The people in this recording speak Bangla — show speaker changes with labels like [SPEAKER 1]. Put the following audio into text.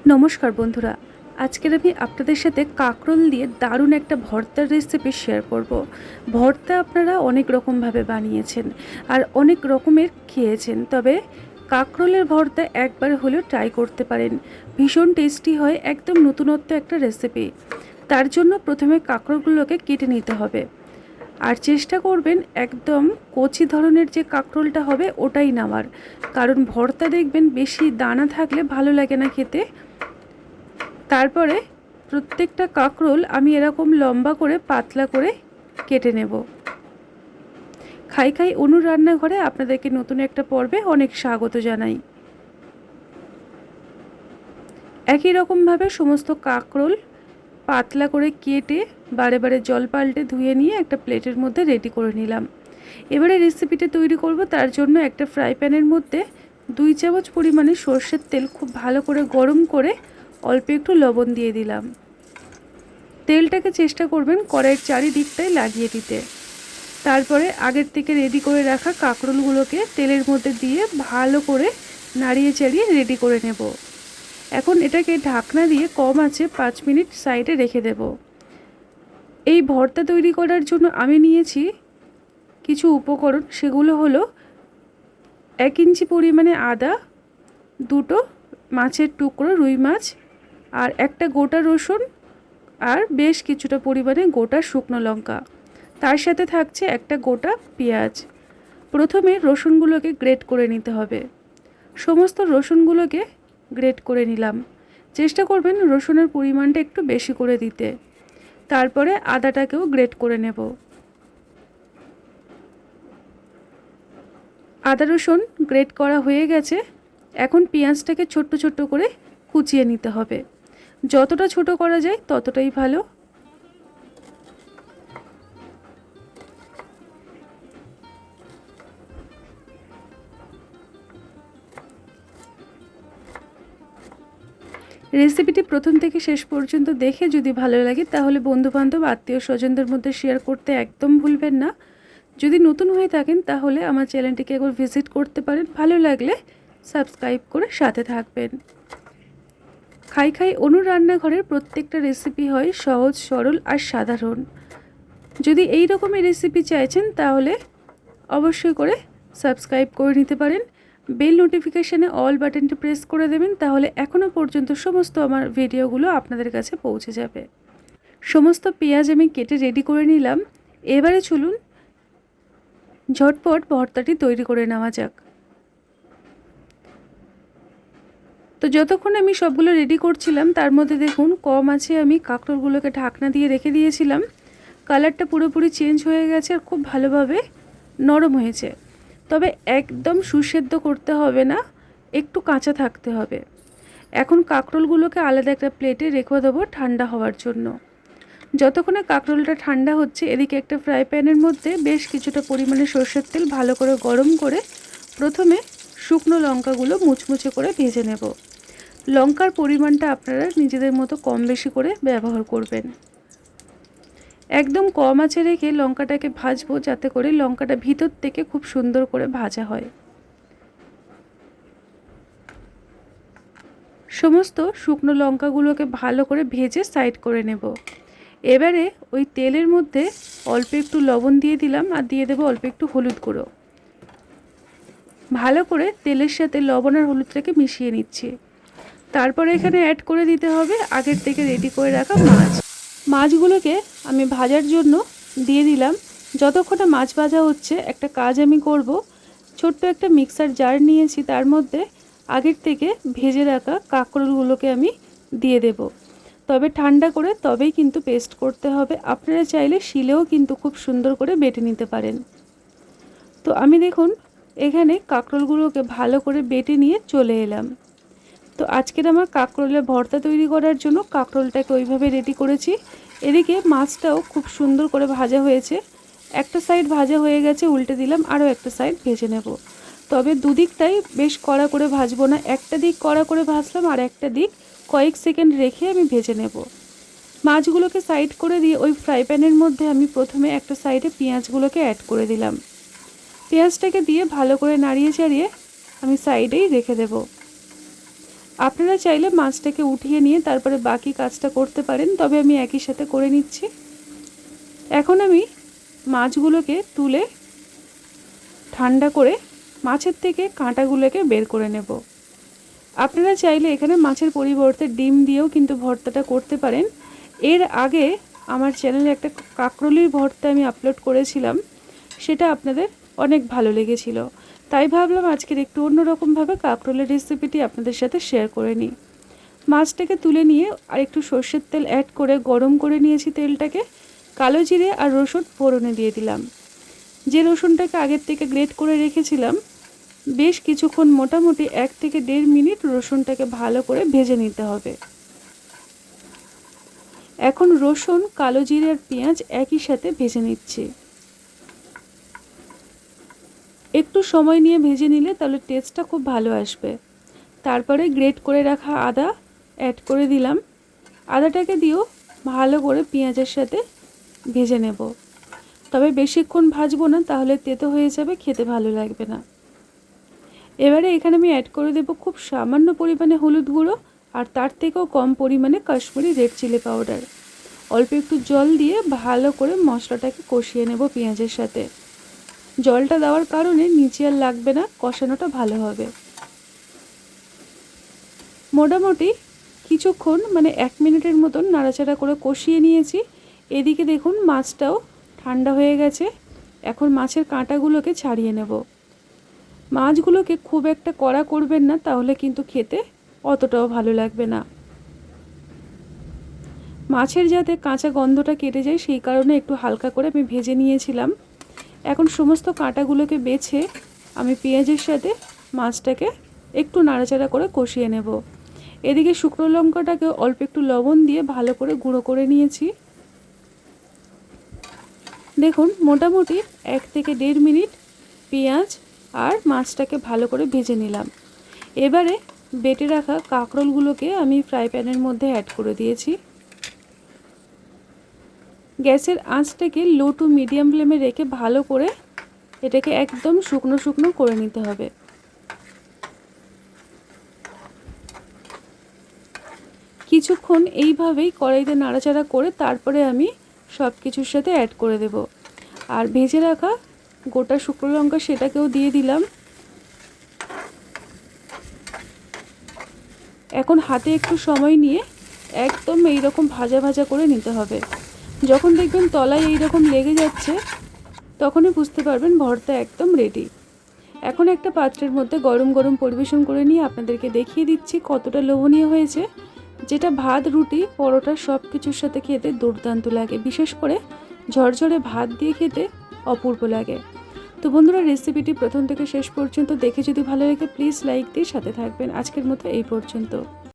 [SPEAKER 1] নমস্কার বন্ধুরা, আজকের আমি আপনাদের সাথে কাঁকরোল দিয়ে দারুণ একটা ভর্তার রেসিপি শেয়ার করব। ভর্তা আপনারা অনেক রকমভাবে বানিয়েছেন আর অনেক রকমের খেয়েছেন, তবে কাঁকরোলের ভর্তা একবার হলেও ট্রাই করতে পারেন। ভীষণ টেস্টি হয়, একদম নতুনত্ব একটা রেসিপি। তার জন্য প্রথমে কাঁকরোলগুলোকে কেটে নিতে হবে আর চেষ্টা করবেন একদম কচি ধরনের যে কাঁকরোলটা হবে ওটাই নেওয়ার, কারণ ভর্তা দেখবেন বেশি দানা থাকলে ভালো লাগে না খেতে। তারপরে প্রত্যেকটা কাঁকরোল আমি এরকম লম্বা করে পাতলা করে কেটে নেব। খাই খাই অনুর রান্নাঘরে আপনাদেরকে নতুন একটা পর্বে অনেক স্বাগত জানাই। একই রকমভাবে সমস্ত কাঁকরোল পাতলা করে কেটে বারে বারে জল পাল্টে ধুয়ে নিয়ে একটা প্লেটের মধ্যে রেডি করে নিলাম। এবারে রেসিপিটা তৈরি করব, তার জন্য একটা ফ্রাই প্যানের মধ্যে 2 চামচ পরিমাণে সর্ষের তেল খুব ভালো করে গরম করে অল্প একটু লবণ দিয়ে দিলাম। তেলটাকে চেষ্টা করবেন কড়াইয়ের চারিদিকটাই লাগিয়ে দিতে। তারপরে আগের থেকে রেডি করে রাখা কাঁকরোলগুলোকে তেলের মধ্যে দিয়ে ভালো করে নাড়িয়ে চাড়িয়ে রেডি করে নেব। এখন এটাকে ঢাকনা দিয়ে কম আঁচে 5 মিনিট সাইডে রেখে দেব। এই ভর্তা তৈরি করার জন্য আমি নিয়েছি কিছু উপকরণ, সেগুলো হলো 1 ইঞ্চি পরিমাণে আদা, 2টো মাছের টুকরো রুই মাছ, আর একটা গোটা রসুন, আর বেশ কিছুটা পরিমাণে গোটা শুকনো লঙ্কা। তার সাথে থাকছে একটা গোটা পেঁয়াজ। প্রথমে রসুনগুলোকে গ্রেট করে নিতে হবে। সমস্ত রসুনগুলোকে গ্রেট করে নিলাম। চেষ্টা করবেন রসুনের পরিমাণটা একটু বেশি করে দিতে। তারপরে আদাটাকেও গ্রেট করে নেব। আদা রসুন গ্রেট করা হয়ে গেছে। এখন পেঁয়াজটাকে ছোট্ট ছোট্ট করে কুচিয়ে নিতে হবে। যতটা ছোট করা যায় ততটাই ভালো। রেসিপিটি প্রথম থেকে শেষ পর্যন্ত দেখে যদি ভালো লাগে তাহলে বন্ধুবান্ধব আত্মীয় স্বজনদের মধ্যে শেয়ার করতে একদম ভুলবেন না। যদি নতুন হয়ে থাকেন তাহলে আমার চ্যানেলটিকে একবার ভিজিট করতে পারেন। ভালো লাগলে সাবস্ক্রাইব করে সাথে থাকবেন। খাই খাই অনুর রান্নাঘরের প্রত্যেকটা রেসিপি হয় সহজ, সরল আর সাধারণ। যদি এই রকমের রেসিপি চাইছেন তাহলে অবশ্যই করে সাবস্ক্রাইব করে নিতে পারেন। বেল নোটিফিকেশানে অল বাটনটি প্রেস করে দেবেন, তাহলে এখনও পর্যন্ত সমস্ত আমার ভিডিওগুলো আপনাদের কাছে পৌঁছে যাবে। সমস্ত পেঁয়াজ আমি কেটে রেডি করে নিলাম। এবারে চলুন ঝটপট ভর্তাটি তৈরি করে নেওয়া যাক। তো যতক্ষণ আমি সবগুলো রেডি করছিলাম তার মধ্যে দেখুন কম আছে আমি কাঁকরোলগুলোকে ঢাকনা দিয়ে রেখে দিয়েছিলাম। কালারটা পুরোপুরি চেঞ্জ হয়ে গেছে আর খুব ভালোভাবে নরম হয়েছে। তবে একদম সুসেদ্ধ করতে হবে না, একটু কাঁচা থাকতে হবে। এখন কাঁকরোলগুলোকে আলাদা একটা প্লেটে রেখে দেবো ঠান্ডা হওয়ার জন্য। যতক্ষণে কাঁকরোলটা ঠান্ডা হচ্ছে এদিকে একটা ফ্রাই প্যানের মধ্যে বেশ কিছুটা পরিমাণে সরষের তেল ভালো করে গরম করে প্রথমে শুকনো লঙ্কাগুলো মুচমুচে করে ভেজে নেব। লঙ্কার পরিমাণটা আপনারা নিজেদের মতো কম বেশি করে ব্যবহার করবেন। একদম কম আঁচে রেখে লঙ্কাটাকে ভাজবো, যাতে করে লঙ্কাটা ভিতর থেকে খুব সুন্দর করে ভাজা হয়। সমস্ত শুকনো লঙ্কাগুলোকে ভালো করে ভেজে সাইড করে নেব। এবারে ওই তেলের মধ্যে অল্প একটু লবণ দিয়ে দিলাম আর দিয়ে দেবো অল্প একটু হলুদ গুঁড়ো। ভালো করে তেলের সাথে লবণ আর হলুদটাকে মিশিয়ে নিচ্ছি। তারপরে এখানে অ্যাড করে দিতে হবে আগের থেকে রেডি করে রাখা মাছ। মাছগুলোকে আমি ভাজার জন্য দিয়ে দিলাম। যতক্ষণে মাছ ভাজা হচ্ছে একটা কাজ আমি করব। ছোট্ট একটা মিক্সার জার নিয়েছি, তার মধ্যে আগের থেকে ভেজে রাখা কাঁকরোলগুলোকে আমি দিয়ে দেব। তবে ঠান্ডা করে তবেই কিন্তু পেস্ট করতে হবে। আপনারা চাইলে শিলেও কিন্তু খুব সুন্দর করে বেটে নিতে পারেন। তো আমি দেখুন এখানে কাঁকরোলগুলোকে ভালো করে বেটে নিয়ে চলে এলাম। তো আজকের আমার কাঁকরোলের ভর্তা তৈরি করার জন্য কাঁকরোলটাকে ওইভাবে রেডি করেছি। এদিকে মাছটাও খুব সুন্দর করে ভাজা হয়েছে। একটা সাইড ভাজা হয়ে গেছে, উল্টে দিলাম, আরও একটা সাইড ভেজে নেব। তবে দুদিকটাই বেশ কড়া করে ভাজবো না, একটা দিক কড়া করে ভাজলাম আর একটা দিক কয়েক সেকেন্ড রেখে আমি ভেজে নেব। মাছগুলোকে সাইড করে দিয়ে ওই ফ্রাই প্যানের মধ্যে আমি প্রথমে একটা সাইডে পেঁয়াজগুলোকে অ্যাড করে দিলাম। পেঁয়াজটাকে দিয়ে ভালো করে নাড়িয়ে চাড়িয়ে আমি সাইডেই রেখে দেব। আপনারা চাইলে মাছটাকে উঠিয়ে নিয়ে তারপরে বাকি কাজটা করতে পারেন, তবে আমি একই সাথে করে নিচ্ছি। এখন আমি মাছগুলোকে তুলে ঠান্ডা করে মাছের থেকে কাঁটাগুলোকে বের করে নেব। আপনারা চাইলে এখানে মাছের পরিবর্তে ডিম দিয়েও কিন্তু ভর্তাটা করতে পারেন। এর আগে আমার চ্যানেলে একটা কাঁকরোলের ভর্তা আমি আপলোড করেছিলাম, সেটা আপনাদের অনেক ভালো লেগেছিল, তাই ভাবলাম আজকের একটু অন্যরকমভাবে কাঁকরোলের রেসিপিটি আপনাদের সাথে শেয়ার করে নিই। মাছটাকে তুলে নিয়ে আর একটু সর্ষের তেল অ্যাড করে গরম করে নিয়েছি তেলটাকে। কালো জিরে আর রসুন ফোড়নে দিয়ে দিলাম। যে রসুনটাকে আগের থেকে গ্রেট করে রেখেছিলাম, বেশ কিছুক্ষণ মোটামুটি 1 থেকে 1.5 মিনিট রসুনটাকে ভালো করে ভেজে নিতে হবে। এখন রসুন, কালো জিরে আর পেঁয়াজ একই সাথে ভেজে নিচ্ছি। একটু সময় নিয়ে ভেজে নিলে তাহলে টেস্টটা খুব ভালো আসবে। তারপরে গ্রেট করে রাখা আদা অ্যাড করে দিলাম। আদাটাকে দিয়েও ভালো করে পেঁয়াজের সাথে ভেজে নেব, তবে বেশিক্ষণ ভাজবো না, তাহলে তেতো হয়ে যাবে, খেতে ভালো লাগবে না। এবারে এখানে আমি অ্যাড করে দেব খুব সামান্য পরিমাণে হলুদ গুঁড়ো আর তার থেকেও কম পরিমাণে কাশ্মীরি রেড চিলি পাউডার। অল্প একটু জল দিয়ে ভালো করে মশলাটাকে কষিয়ে নেব পেঁয়াজের সাথে। জলটা দেওয়ার কারণে নিচে আর লাগবে না, কষানোটা ভালো হবে। মোটামুটি কিছুক্ষণ 1 মিনিটের মতন নাড়াচাড়া করে কষিয়ে নিয়েছি। এদিকে দেখুন মাছটাও ঠান্ডা হয়ে গেছে। এখন মাছের কাঁটাগুলোকে ছাড়িয়ে নেব। মাছগুলোকে খুব একটা কড়া করবেন না, তাহলে কিন্তু খেতে অতটাও ভালো লাগবে না। মাছের যাতে কাঁচা গন্ধটা কেটে যায় সেই কারণে একটু হালকা করে আমি ভেজে নিয়েছিলাম। এখন সমস্ত কাঁটাগুলোকে বেছে আমি পেঁয়াজের সাথে মাছটাকে একটু নাড়াচাড়া করে কষিয়ে নেব। এদিকে শুকনো লঙ্কাটাকে অল্প একটু লবণ দিয়ে ভালো করে গুঁড়ো করে নিয়েছি। দেখুন মোটামুটি 1 থেকে 1.5 মিনিট পেঁয়াজ আর মাছটাকে ভালো করে ভেজে নিলাম। এবারে বেটে রাখা কাঁকরোলগুলোকে আমি ফ্রাই প্যানের মধ্যে অ্যাড করে দিয়েছি। গ্যাসের আঁচটাকে লো টু মিডিয়াম ফ্লেমে রেখে ভালো করে এটাকে একদম শুকনো শুকনো করে নিতে হবে। কিছুক্ষণ এইভাবেই কড়াইতে নাড়াচাড়া করে তারপরে আমি সব কিছুর সাথে অ্যাড করে দেব। আর ভেজে রাখা গোটা শুকনো লঙ্কা সেটাকেও দিয়ে দিলাম। এখন হাতে একটু সময় নিয়ে একদম এইরকম ভাজা ভাজা করে নিতে হবে। যখন দেখবেন তলায় এইরকম লেগে যাচ্ছে, তখনই বুঝতে পারবেন ভর্তা একদম রেডি। এখন একটা পাত্রের মধ্যে গরম গরম পরিবেশন করে নিয়ে আপনাদেরকে দেখিয়ে দিচ্ছি কতটা লোভনীয় হয়েছে, যেটা ভাত, রুটি, পরোটা সব কিছুর সাথে খেতে দুর্দান্ত লাগে। বিশেষ করে ঝরঝরে ভাত দিয়ে খেতে অপূর্ব লাগে। তো বন্ধুরা, রেসিপিটি প্রথম থেকে শেষ পর্যন্ত দেখে যদি ভালো লাগে প্লিজ লাইক দিয়ে সাথে থাকবেন। আজকের মতো এই পর্যন্ত।